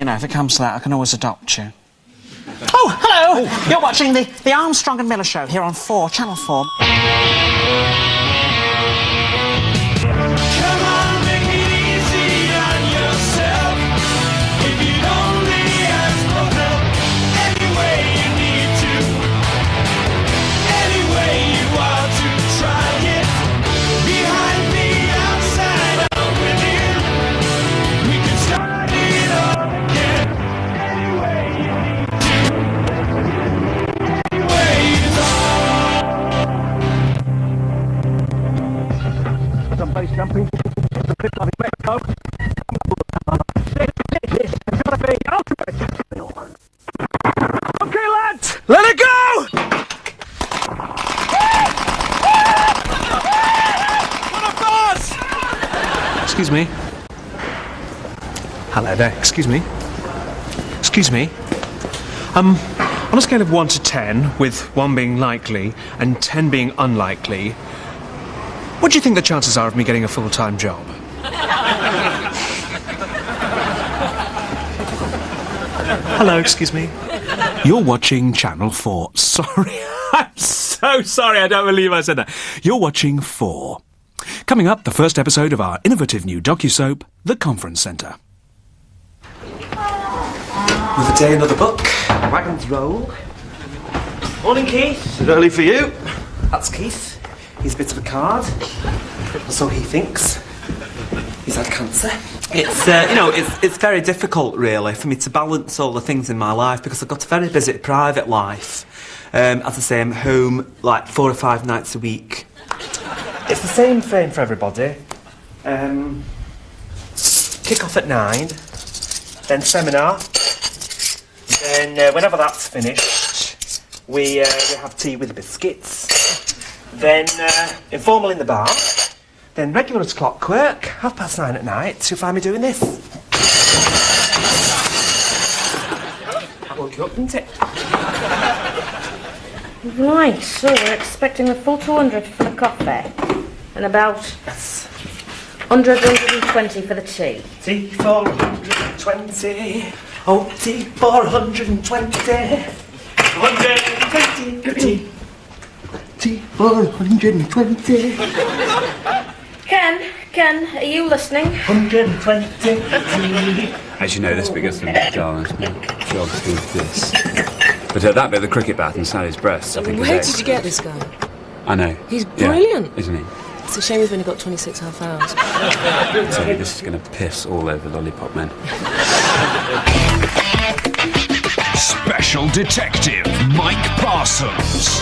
You know, if it comes to that, I can always adopt you. Oh, hello! Oh. You're watching the Armstrong and Miller show here on 4, Channel 4. Base jumping, the bit of Mexico. Okay, lads, let it go! What a buzz! Excuse me. Hello there. Excuse me. Excuse me. On a scale of 1 to 10, with 1 being likely and 10 being unlikely, what do you think the chances are of me getting a full-time job? Hello, excuse me. You're watching Channel 4. Sorry, I'm so sorry, I don't believe I said that. You're watching 4. Coming up, the first episode of our innovative new docu-soap, The Conference Centre. Another day, another book. Wagons roll. Morning, Keith. Is it early for you? That's Keith. He's a bit of a card. So he thinks. He's had cancer. It's, it's very difficult, really, for me to balance all the things in my life because I've got a very busy private life. As I say, I'm home like 4 or 5 nights a week. It's the same frame for everybody. Kick off at 9, then seminar. Then, whenever that's finished, we have tea with biscuits. Then, informal in the bar. Then regular as clockwork, 9:30 at night. You'll find me doing this. That woke you up, didn't it? Right, so we're expecting the full 200 for the coffee. And about 120 for the tea. Tea for 120. Oh, tea for 120. 120 for tea. Tea for 120. Ken, are you listening? 120. As you know, this bit goes to Darlin's job with this. But that bit of the cricket bat and Sally's breasts, I think Where is did you get this guy? I know. He's brilliant. Yeah, isn't he? It's a shame we've only got 26 half hours. So this is going to piss all over Lollipop Men. Special Detective Mike Parsons.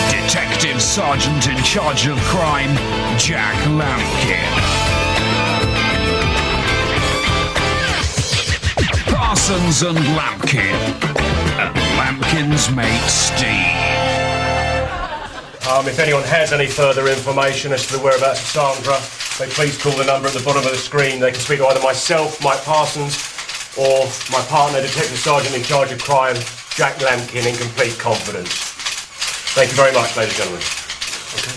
Detective Sergeant in charge of crime, Jack Lampkin. Parsons and Lampkin. And Lampkin's mate, Steve. If anyone has any further information as to the whereabouts of Sandra, they please call the number at the bottom of the screen. They can speak to either myself, Mike Parsons, or my partner, Detective Sergeant in charge of crime, Jack Lampkin, in complete confidence. Thank you very much, ladies and gentlemen. Okay.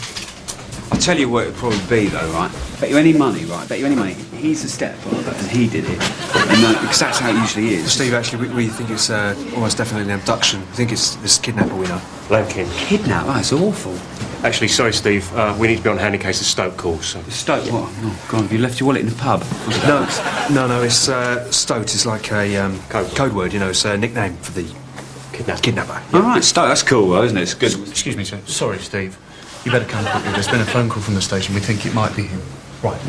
I'll tell you what it'd probably be, though, right? Bet you any money, right? Bet you any money. He's the stepfather, and he did it. And because that's how it usually is. Steve, actually, we think it's almost definitely an abduction. We think it's this kidnapper we know. Lampkin. Kidnap? That's awful. Actually, sorry, Steve. We need to be on hand in case of Stoke calls. So. Stoke? What? Oh, God, have you left your wallet in the pub? No, it's Stote is like a code word, you know, it's a nickname for the kidnapper. All right, Stoke, that's cool, though, isn't it? It's good. Excuse me, sir. Sorry, Steve. You better come quickly. There's been a phone call from the station. We think it might be him. Right.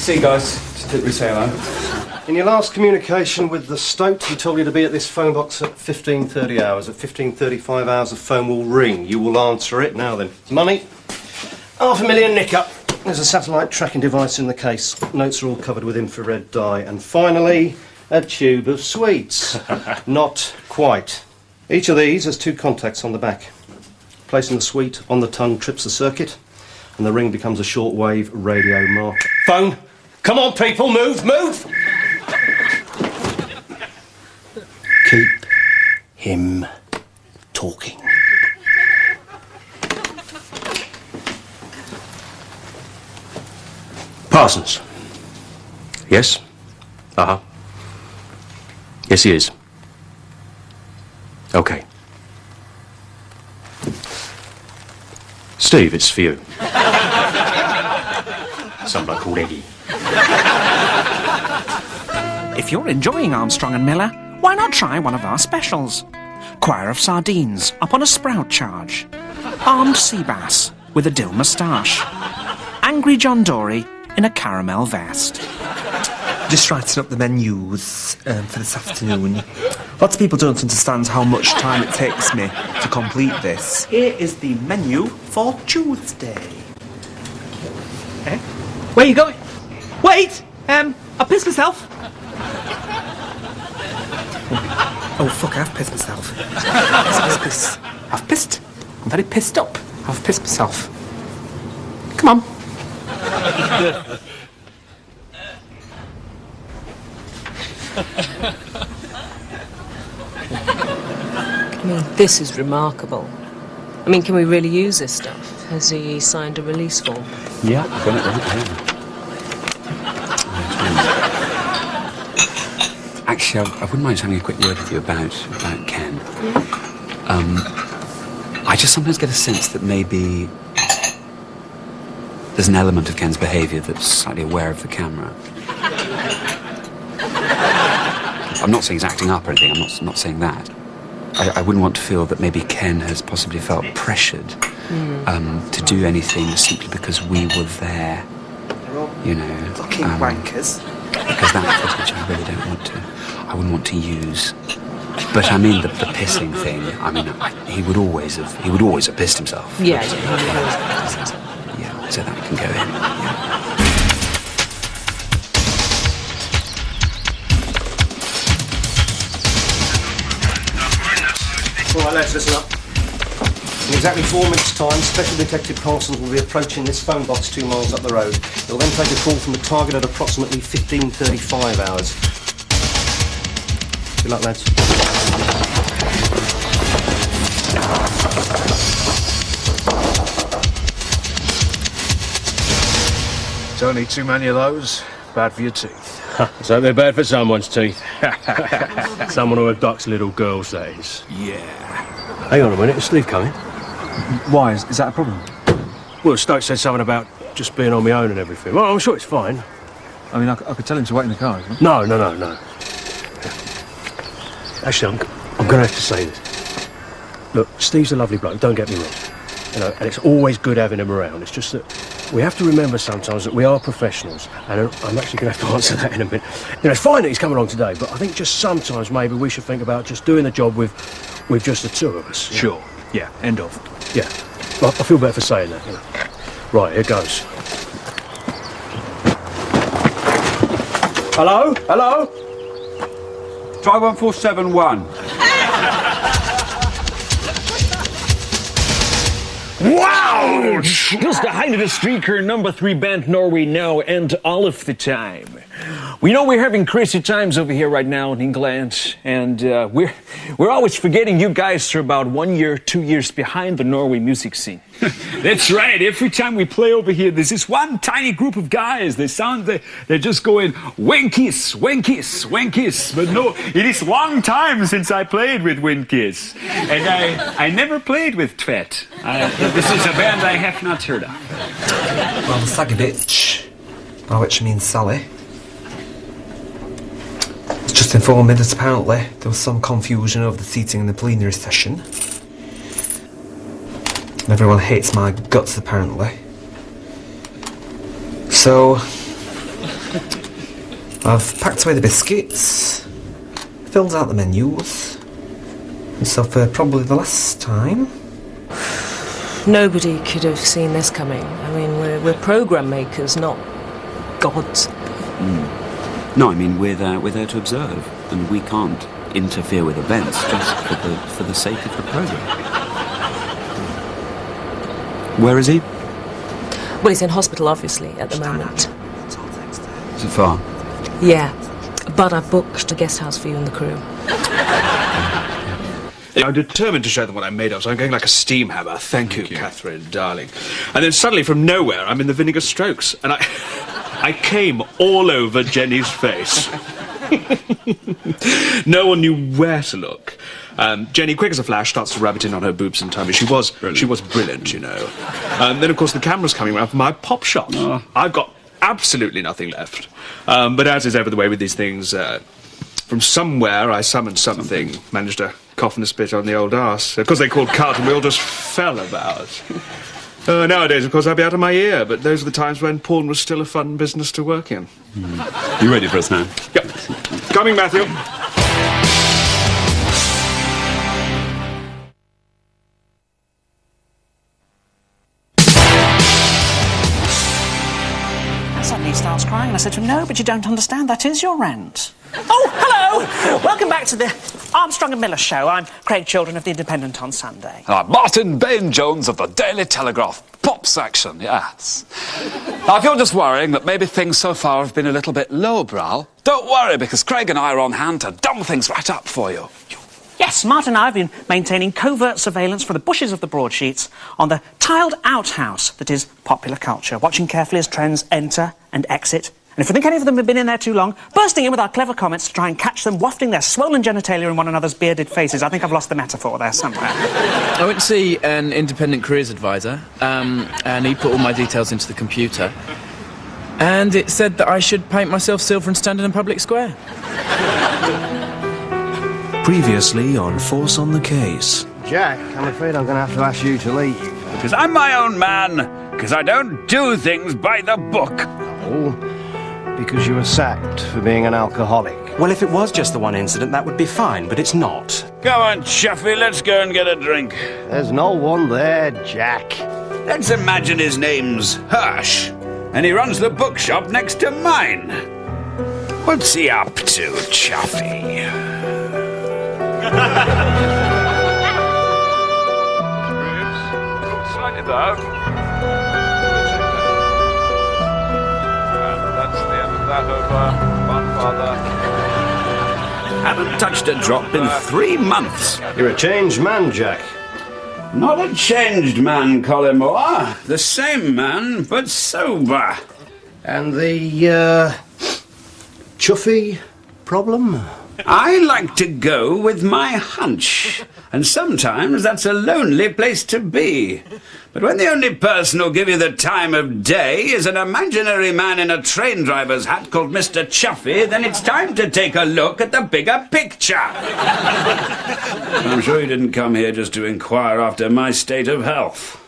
See you guys. Did we say hello? In your last communication with the Stoat, he told you to be at this phone box at 15:30 hours. At 15:35 hours, the phone will ring. You will answer it. Now then. Money. $500,000 nick-up. There's a satellite tracking device in the case. Notes are all covered with infrared dye. And finally, a tube of sweets. Not quite. Each of these has 2 contacts on the back. Placing the sweet on the tongue trips the circuit, and the ring becomes a shortwave radio marker. Phone! Come on, people, move, move! Keep him talking. Parsons. Yes? Uh-huh. Yes, he is. OK. Steve, it's for you. Some bloke called Eggy. If you're enjoying Armstrong and Miller, why not try one of our specials? Choir of sardines up on a sprout charge. Armed sea bass with a dill moustache. Angry John Dory in a caramel vest. Just writing up the menus for this afternoon. Lots of people don't understand how much time it takes me to complete this. Here is the menu for Tuesday. Eh? Where are you going? Wait! I pissed myself. Oh, fuck, I've pissed myself. Piss. I've pissed. I'm very pissed up. I've pissed myself. Come on. I mean, this is remarkable. I mean, can we really use this stuff? Has he signed a release form? Yeah, got it right here. Actually, I wouldn't mind having a quick word with you about Ken. I just sometimes get a sense that maybe there's an element of Ken's behaviour that's slightly aware of the camera. I'm not saying he's acting up or anything, I'm not saying that. I wouldn't want to feel that maybe Ken has possibly felt pressured to do anything simply because we were there, you know. Fucking wankers. Because that footage I really don't want to. I wouldn't want to use. But I mean the pissing thing. I mean, he would always have pissed himself. Yeah, he would always have pissed himself. Yeah, so that can go in. Yeah. All right, lads, listen up. In exactly 4 minutes' time, Special Detective Parsons will be approaching this phone box 2 miles up the road. He'll then take a call from a target at approximately 15:35 hours. Good luck, lads. It's only too many of those. Bad for your teeth. So they're bad for someone's teeth. Someone who abducts little girls, that is. Yeah. Hang on a minute, is Steve coming? Why? Is that a problem? Well, Stokes said something about just being on my own and everything. Well, I'm sure it's fine. I mean, I could tell him to wait in the car, isn't it? No. Actually, I'm going to have to say this. Look, Steve's a lovely bloke, don't get me wrong. You know, and it's always good having him around. It's just that we have to remember sometimes that we are professionals, and I'm actually going to have to answer that in a minute. You know, it's fine that he's come along today, but I think just sometimes maybe we should think about just doing the job with just the 2 of us. Sure. Yeah, end of. Yeah. Well, I feel better for saying that. You know. Right, here goes. Hello? Try 1471. Wow! Just the height of the streaker, number 3 band Norway now, and all of the time. We know we're having crazy times over here right now in England, and we're always forgetting you guys are about 1 year, 2 years behind the Norway music scene. That's right. Every time we play over here, there's this one tiny group of guys. They're just going Winkies. But no, it is long time since I played with Winkies, and I never played with Tvet. This is a band I have not heard of. Well, the Sagovich, by which I mean Sally, has just informed me that apparently there was some confusion over the seating in the plenary session. And everyone hates my guts, apparently. So, I've packed away the biscuits, filled out the menus, and so for probably the last time. Nobody could have seen this coming. I mean, we're program makers, not gods. No, I mean we're there to observe, and we can't interfere with events just for the sake of the program. Where is he? Well, he's in hospital, obviously, at the moment. Is it far? Yeah, but I've booked a guest house for you and the crew. I'm determined to show them what I'm made of, so I'm going like a steam hammer. Thank you, Catherine, darling. And then suddenly, from nowhere, I'm in the Vinegar Strokes, and I came all over Jenny's face. No one knew where to look. Jenny, quick as a flash, starts to rub it in on her boobs and tummy. She was brilliant, you know. Then, of course, the camera's coming around for my pop shot. I've got absolutely nothing left. But as is ever the way with these things, from somewhere I summoned something, managed to cough and spit on the old arse. Of course, they called cut and we all just fell about. Nowadays, of course, I'd be out of my ear, but those are the times when porn was still a fun business to work in. You ready for us now? Yep. Coming, Matthew. Suddenly he starts crying, and I said to him, no, but you don't understand, that is your rent. Oh, hello! Welcome back to the Armstrong and Miller show. I'm Craig Children of the Independent on Sunday. Martin Bain-Jones of the Daily Telegraph, pop section, yes. Now, if you're just worrying that maybe things so far have been a little bit lowbrow, don't worry, because Craig and I are on hand to dumb things right up for you. Yes, Martin and I have been maintaining covert surveillance for the bushes of the broadsheets on the tiled outhouse that is popular culture, watching carefully as trends enter and exit. And if we think any of them have been in there too long, bursting in with our clever comments to try and catch them wafting their swollen genitalia in one another's bearded faces. I think I've lost the metaphor there somewhere. I went to see an independent careers advisor, and he put all my details into the computer. And it said that I should paint myself silver and stand in a public square. Previously on Force on the Case. Jack, I'm afraid I'm going to have to ask you to leave. Because I'm my own man. Because I don't do things by the book. Oh, because you were sacked for being an alcoholic. Well, if it was just the one incident, that would be fine, but it's not. Come on, Chuffy, let's go and get a drink. There's no one there, Jack. Let's imagine his name's Hirsch, and he runs the bookshop next to mine. What's he up to, Chuffy? Slightly though. And that's the end of that over one father. Haven't touched a drop in 3 months. You're a changed man, Jack. Not a changed man, Collymore. The same man, but sober. And the, Chuffy problem? I like to go with my hunch, and sometimes that's a lonely place to be. But when the only person who'll give you the time of day is an imaginary man in a train driver's hat called Mr. Chuffy, then it's time to take a look at the bigger picture. I'm sure you didn't come here just to inquire after my state of health.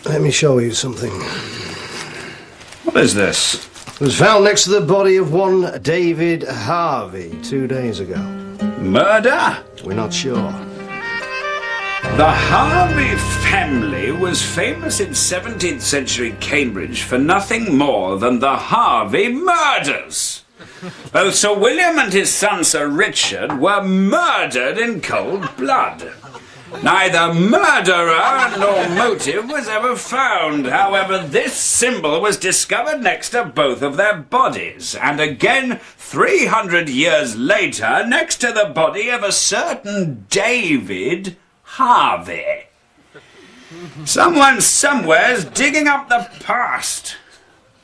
Let me show you something. What is this? It was found next to the body of one David Harvey 2 days ago. Murder? We're not sure. The Harvey family was famous in 17th century Cambridge for nothing more than the Harvey murders. Both Sir William and his son Sir Richard were murdered in cold blood. Neither murderer nor motive was ever found. However, this symbol was discovered next to both of their bodies, and again 300 years later next to the body of a certain David Harvey. Someone somewhere's digging up the past.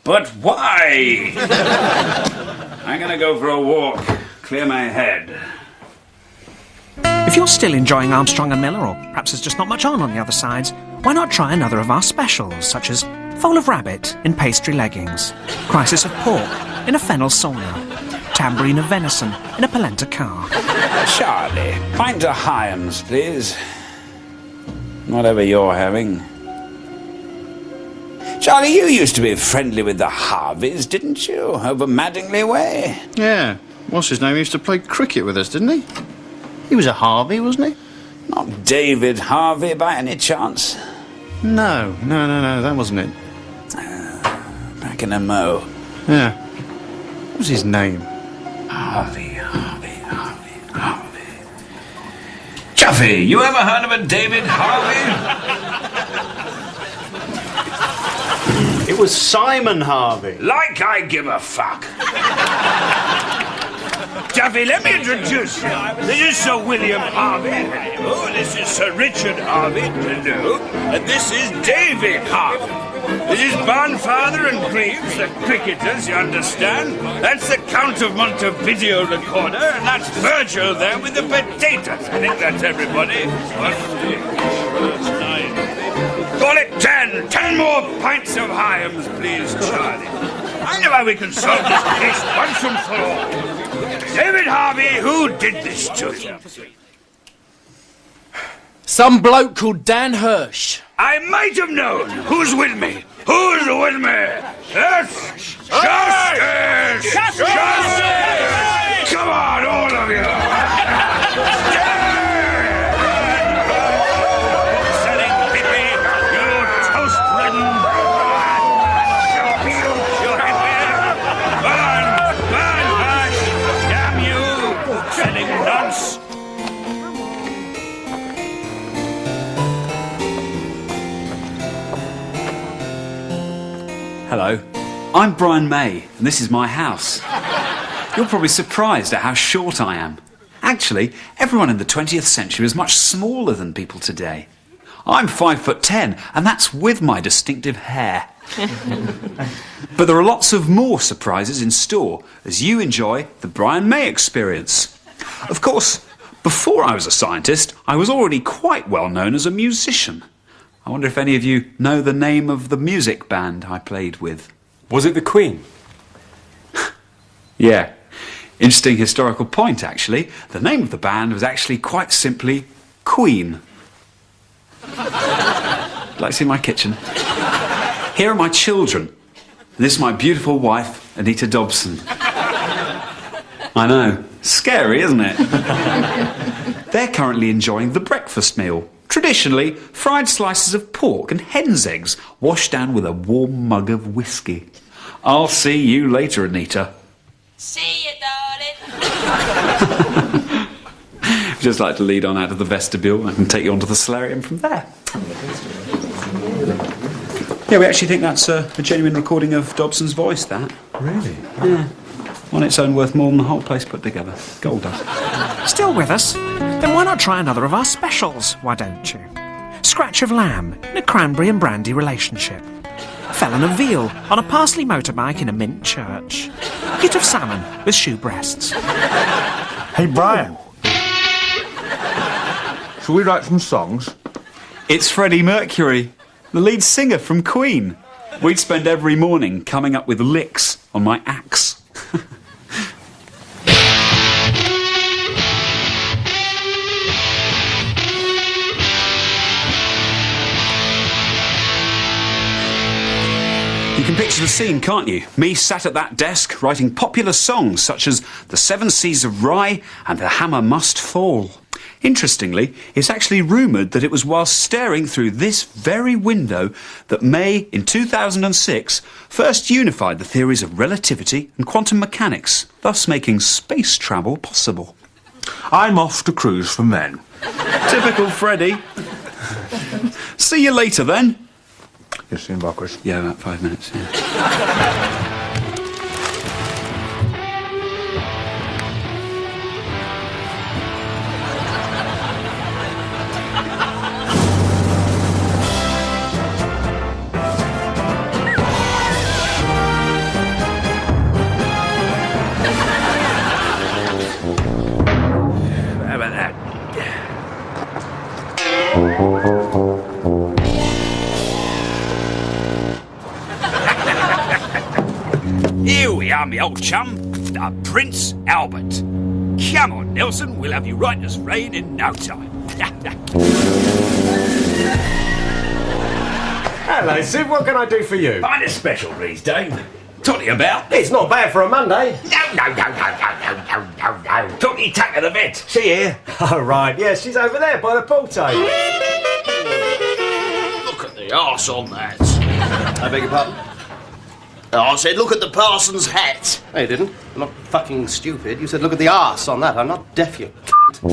But why? I'm gonna go for a walk, clear my head. If you're still enjoying Armstrong and Miller, or perhaps there's just not much on the other sides, why not try another of our specials, such as Foal of Rabbit in pastry leggings, Crisis of Pork in a fennel sauna, Tambourine of Venison in a polenta car. Charlie, pint of Hyams, please. Whatever you're having. Charlie, you used to be friendly with the Harveys, didn't you? Over Madingley Way. Yeah. What's his name? He used to play cricket with us, didn't he? He was a Harvey, wasn't he? Not David Harvey, by any chance? No, that wasn't it. Back in a mo. Yeah. What was his name? Harvey. Chuffy, you ever heard of a David Harvey? It was Simon Harvey. Like I give a fuck. Chuffy, let me introduce you. This is Sir William Harvey. Hello. This is Sir Richard Harvey. Hello. And this is David Harvey. This is Barnfather and Greaves, the cricketers, you understand? That's the Count of Montevideo recorder, and that's Virgil there with the potatoes. I think that's everybody. 1, 2, 4, 9. Call it 10. 10 more pints of Hyams, please, Charlie. I know how we can solve this case once and for all. David Harvey, who did this to you? Some bloke called Dan Hirsch. I might have known. Who's with me? Who's with me? Yes! Justice! Justice! Come on, all of you! Selling Pippi, you toast-ridden... Burn, hush! Damn you! Selling nonce! Hello, I'm Brian May, and this is my house. You're probably surprised at how short I am. Actually, everyone in the 20th century was much smaller than people today. I'm 5'10", and that's with my distinctive hair. But there are lots of more surprises in store as you enjoy the Brian May experience. Of course, before I was a scientist, I was already quite well known as a musician. I wonder if any of you know the name of the music band I played with. Was it the Queen? Yeah. Interesting historical point, actually. The name of the band was actually quite simply Queen. Like to see my kitchen? Here are my children. This is my beautiful wife, Anita Dobson. I know. Scary, isn't it? They're currently enjoying the breakfast meal. Traditionally, fried slices of pork and hen's eggs washed down with a warm mug of whiskey. I'll see you later, Anita. See you, darling. Just like to lead on out of the vestibule. I can take you onto the solarium from there. Yeah, we actually think that's a genuine recording of Dobson's voice, that. Really? Yeah. On its own worth more than the whole place put together. Gold dust. Still with us? Then why not try another of our specials, why don't you? Scratch of lamb in a cranberry and brandy relationship. Felon of veal on a parsley motorbike in a mint church. Hit of salmon with shoe breasts. Hey, Brian. Shall we write some songs? It's Freddie Mercury, the lead singer from Queen. We'd spend every morning coming up with licks on my axe. You can picture the scene, can't you? Me sat at that desk writing popular songs such as The Seven Seas of Rye and The Hammer Must Fall. Interestingly, it's actually rumoured that it was whilst staring through this very window that May, in 2006, first unified the theories of relativity and quantum mechanics, thus making space travel possible. I'm off to cruise for men. Typical Freddie. See you later, then. You've seen Bockers? Yeah, about 5 minutes, yeah. How about that? Here we are, me old chum, Prince Albert. Come on, Nelson, we'll have you right as rain in no time. Hello, Sid, what can I do for you? Find a special, please, Dave. Totty about. It's not bad for a Monday. No. Totty tack of the vet. See here. Oh, right, yeah, she's over there by the pool table. Look at the arse on that. I beg your pardon? Oh, I said, look at the parson's hat. No, you didn't. I'm not fucking stupid. You said, look at the arse on that. I'm not deaf, you Come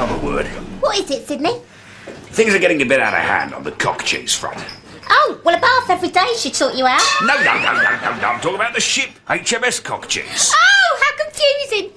on, word. What is it, Sydney? Things are getting a bit out of hand on the cock cheese front. Oh, well, a bath every day should sort you out. No. I'm talking about the ship, HMS Cock Cheese. Oh, how confusing.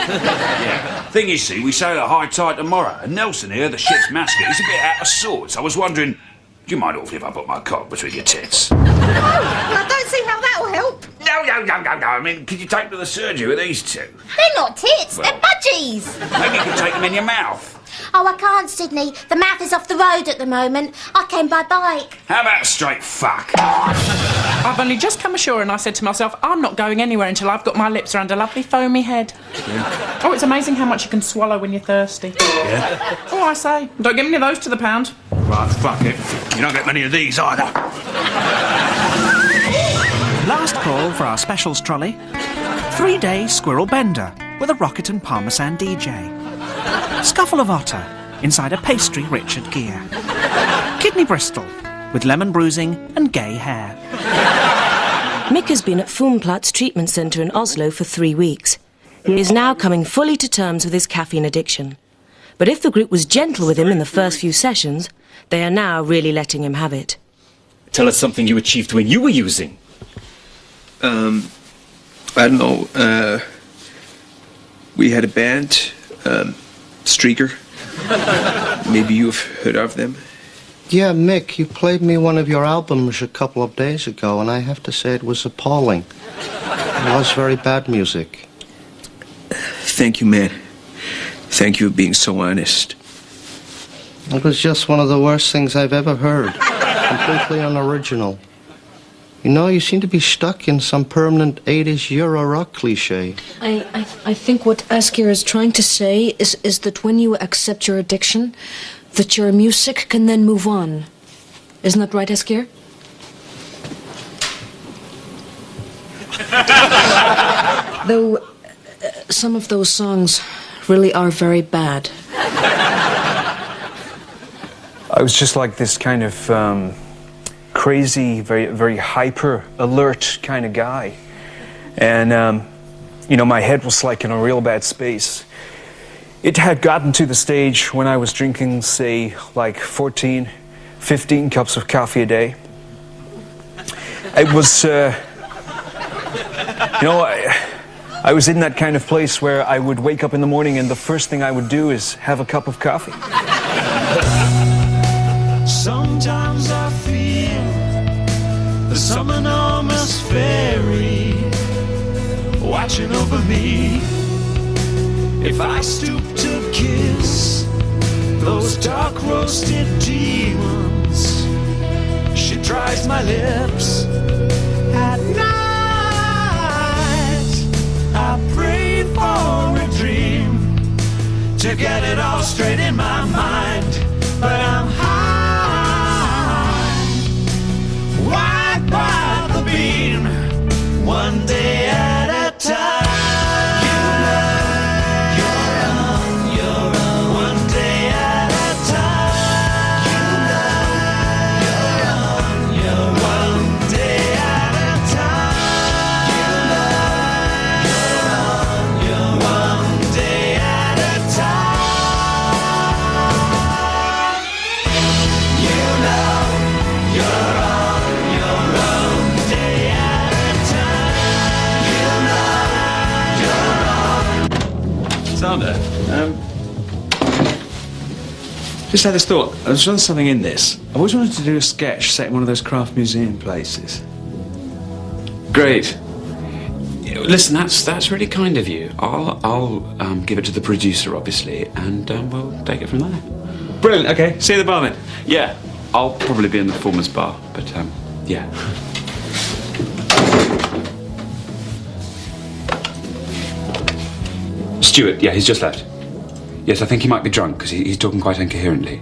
Yeah. Thing is, see, we sail at high tide tomorrow, and Nelson here, the ship's mascot, he's a bit out of sorts. I was wondering, do you mind awfully if I put my cock between your tits? Oh, well, I don't see how that'll help. No. I mean, could you take them to the surgery with these two? They're not tits, Well- they're budgies. Maybe you could take them in your mouth. Oh, I can't, Sydney. The mouth is off the road at the moment. I came by bike. How about straight fuck? I've only just come ashore and I said to myself, I'm not going anywhere until I've got my lips around a lovely foamy head. Yeah. Oh, it's amazing how much you can swallow when you're thirsty. Yeah? Oh, I say, don't give me those to the pound. Right, fuck it. You don't get many of these either. Last call for our specials trolley. 3-day squirrel bender with a rocket and parmesan DJ. Scuffle of otter inside a pastry Richard Gere. Kidney Bristol with lemon bruising and gay hair. Mick has been at Foonplatz Treatment Centre in Oslo for 3 weeks. He is now coming fully to terms with his caffeine addiction. But if the group was gentle with him in the first few sessions, they are now really letting him have it. Tell us something you achieved when you were using. I don't know. We had a band, Streaker. Maybe you've heard of them. Yeah, Mick, you played me one of your albums a couple of days ago, and I have to say it was appalling. It was very bad music. Thank you, man. Thank you for being so honest. It was just one of the worst things I've ever heard. Completely unoriginal. You know, you seem to be stuck in some permanent 80s Euro rock cliché. I think what Askir is trying to say is that when you accept your addiction, that your music can then move on. Isn't that right, Askir? Though some of those songs really are very bad. I was just like this kind of crazy, very hyper alert kind of guy. And, you know, my head was like in a real bad space. It had gotten to the stage when I was drinking, say, like 14, 15 cups of coffee a day. It was, you know, I was in that kind of place where I would wake up in the morning and the first thing I would do is have a cup of coffee. Sometimes I feel there's some enormous fairy watching over me. If I stoop to kiss those dark roasted demons, she tries my lips. At night I pray for a dream to get it all straight in my mind, but I'm high, wide by the beam, one day at a time. Just had this thought. I was trying something in this. I've always wanted to do a sketch set in one of those craft museum places. Great. Listen, that's really kind of you. I'll give it to the producer, obviously, and we'll take it from there. Brilliant. Okay. See you at the bar then. Yeah, I'll probably be in the performance bar, but yeah. Stuart, yeah, he's just left. Yes, I think he might be drunk because he's talking quite incoherently.